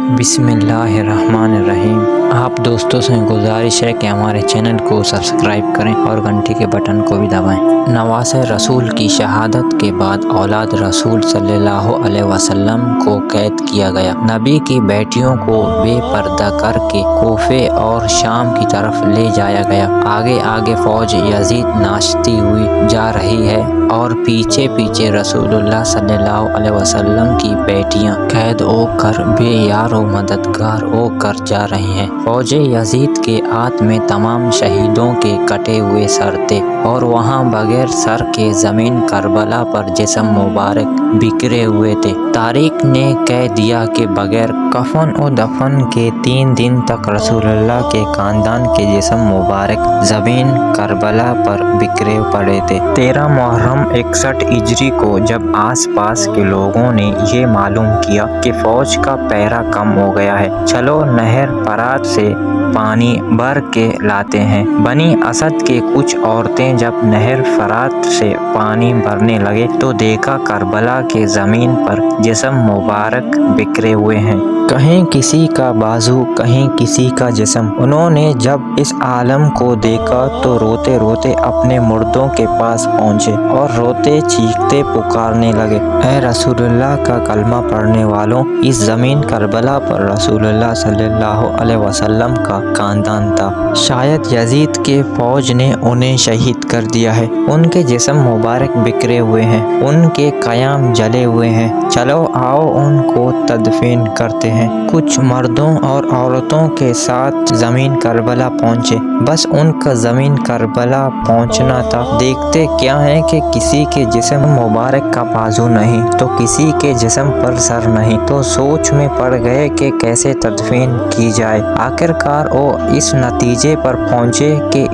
بسم اللہ الرحمن الرحیم۔ آپ دوستوں سے گزارش ہے کہ ہمارے چینل کو سبسکرائب کریں اور گھنٹی کے بٹن کو بھی دبائیں۔ نواز رسول کی شہادت کے بعد اولاد رسول صلی اللہ علیہ وسلم کو قید کیا گیا۔ نبی کی بیٹیوں کو بے پردہ کر کے کوفے اور شام کی طرف لے جایا گیا۔ آگے آگے فوج یزید ناچتی ہوئی جا رہی ہے اور پیچھے پیچھے رسول اللہ صلی اللہ علیہ وسلم کی بیٹیاں قید ہو کر بے یار و مددگار ہو کر جا رہی ہیں۔ فوج یزید کے ہاتھ میں تمام شہیدوں کے کٹے ہوئے سر تھے اور وہاں بغیر سر کے زمین کربلا پر جسم مبارک بکھرے ہوئے تھے۔ تاریخ نے کہہ دیا کہ بغیر کفن و دفن کے 3 دن تک رسول اللہ کے خاندان کے جسم مبارک زمین کربلا پر بکھرے پڑے تھے۔ 13 محرم 61 ہجری کو جب آس پاس کے لوگوں نے یہ معلوم کیا کہ فوج کا پیرا کم ہو گیا ہے، چلو نہر فرات سے پانی بھر کے لاتے ہیں۔ بنی اسد کے کچھ عورتیں جب نہر فرات سے پانی بھرنے لگے تو دیکھا کربلا کے زمین پر جسم مبارک بکھرے ہوئے ہیں، کہیں کسی کا بازو کہیں کسی کا جسم۔ انہوں نے جب اس عالم کو دیکھا تو روتے روتے اپنے مردوں کے پاس پہنچے اور روتے چیختے پکارنے لگے، اے رسول اللہ کا کلمہ پڑھنے والوں، اس زمین کربلا پر رسول اللہ صلی اللہ علیہ وسلم کا خاندان تھا، شاید یزید کے فوج نے انہیں شہید کر دیا ہے، ان کے جسم مبارک بکھرے ہوئے ہیں، ان کے قیام جلے ہوئے ہیں، چلو آؤ ان کو تدفین کرتے ہیں۔ کچھ مردوں اور عورتوں کے ساتھ زمین کربلا پہنچے۔ بس ان کا زمین کربلا پہنچنا تھا، دیکھتے کیا ہے کہ کسی کے جسم مبارک کا بازو نہیں تو کسی کے جسم پر سر نہیں، تو سوچ میں پڑ گئے کہ کیسے تدفین کی جائے۔ آخرکار وہ اس نتیجے پر پہنچے کہ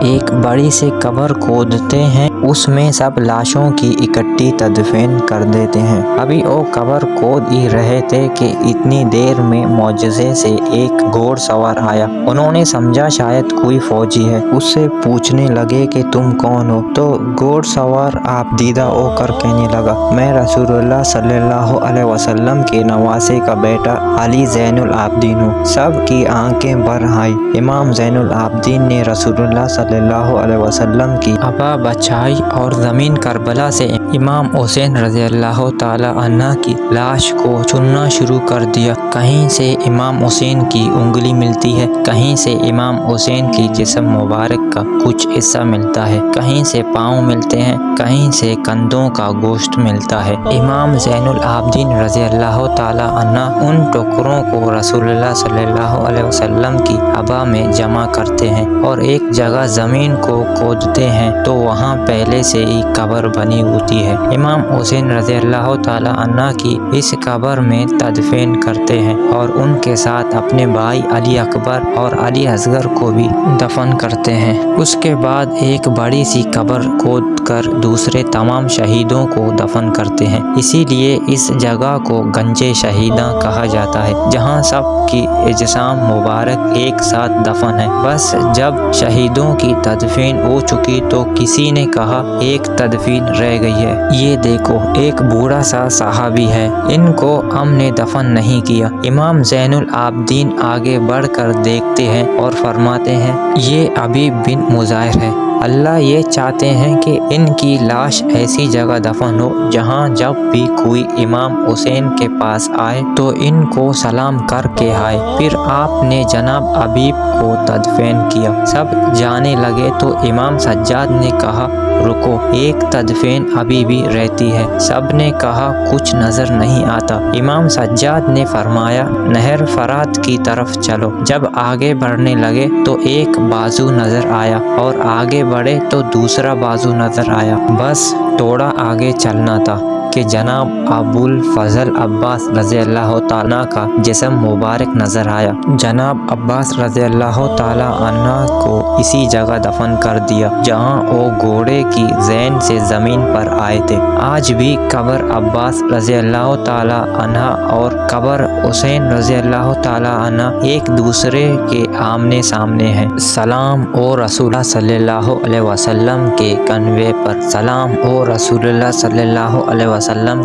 ایک بڑی سی قبر کھودتے ہیں، اس میں سب لاشوں کی اکٹھی تدفین کر دیتے ہیں۔ ابھی وہ قبر کھود ہی رہے تھے کہ اتنی دیر میں معجزے سے ایک گھوڑ سوار آیا۔ انہوں نے سمجھا شاید کوئی فوجی ہے، اس سے پوچھنے لگے کہ تم کون ہو؟ تو گھوڑ سوار آپ دیدہ ہو کر کہنے لگا، میں رسول اللہ صلی اللہ علیہ وسلم کے نواسے کا بیٹا علی زین العابدین ہوں۔ سب کی آنکھیں بھر آئی۔ امام زین العابدین نے رسول اللہ صلی اللہ علیہ وسلم کی عبا بچھائی اور زمین کربلا سے امام حسین رضی اللہ تعالی عنہ کی لاش کو چننا شروع کر دیا۔ کہیں سے امام حسین کی انگلی ملتی ہے، کہیں سے امام حسین کی جسم مبارک کا کچھ حصہ ملتا ہے، کہیں سے پاؤں ملتے ہیں، کہیں سے کندھوں کا گوشت ملتا ہے۔ امام زین العابدین رضی اللہ تعالی عنہ ان ٹکڑوں کو رسول اللہ صلی اللہ علیہ وسلم کی عبا میں جمع کرتے ہیں اور ایک جگہ زمین کو کھودتے ہیں تو وہاں پہلے سے ہی قبر بنی ہوتی ہے۔ امام حسین رضی اللہ تعالی عنہ کی اس قبر میں تدفین کرتے ہیں اور ان کے ساتھ اپنے بھائی علی اکبر اور علی اصغر کو بھی دفن کرتے ہیں۔ اس کے بعد ایک بڑی سی قبر کھود کر دوسرے تمام شہیدوں کو دفن کرتے ہیں۔ اسی لیے اس جگہ کو گنج شہیداں کہا جاتا ہے، جہاں سب کی اجسام مبارک ایک ساتھ دفن ہے۔ بس جب شہیدوں کی تدفین ہو چکی تو کسی نے کہا ایک تدفین رہ گئی ہے، یہ دیکھو ایک بوڑھا سا صحابی ہے، ان کو ہم نے دفن نہیں کیا۔ امام زین العابدین آگے بڑھ کر دیکھتے ہیں اور فرماتے ہیں یہ حبیب بن مظاہر ہے، اللہ یہ چاہتے ہیں کہ ان کی لاش ایسی جگہ دفن ہو جہاں جب بھی کوئی امام حسین کے پاس آئے تو ان کو سلام کر کے آئے۔ پھر آپ نے جناب حبیب کو تدفین کیا۔ سب جانے لگے تو امام سجاد نے کہا رکو، ایک تدفین ابھی بھی رہتی ہے۔ سب نے کہا کچھ نظر نہیں آتا۔ امام سجاد نے فرمایا نہر فرات کی طرف چلو۔ جب آگے بڑھنے لگے تو ایک بازو نظر آیا اور آگے بڑھے تو دوسرا بازو نظر آیا۔ بس تھوڑا آگے چلنا تھا کہ جناب ابو الفضل عباس رضی اللہ تعالیٰ کا جسم مبارک نظر آیا۔ جناب عباس رضی اللہ تعالیٰ عنہ کو اسی جگہ دفن کر دیا جہاں وہ گھوڑے کی ذین سے زمین پر آئے تھے۔ آج بھی قبر عباس رضی اللہ تعالیٰ عنہ اور قبر حسین رضی اللہ تعالیٰ عنہ ایک دوسرے کے آمنے سامنے ہیں۔ سلام او رسول اللہ صلی اللہ علیہ وسلم کے کنوے پر، سلام او رسول اللہ صلی اللہ علیہ وسلم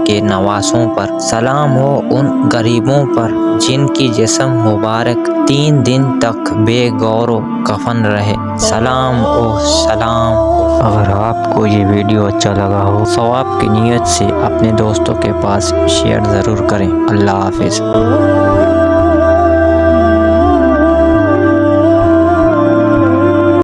کے نواسوں پر، سلام ہو ان غریبوں پر جن کی جسم مبارک 3 دن تک بے غور و کفن رہے۔ سلام و سلام۔ اگر آپ کو یہ ویڈیو اچھا لگا ہو ثواب کی نیت سے اپنے دوستوں کے پاس شیئر ضرور کریں۔ اللہ حافظ۔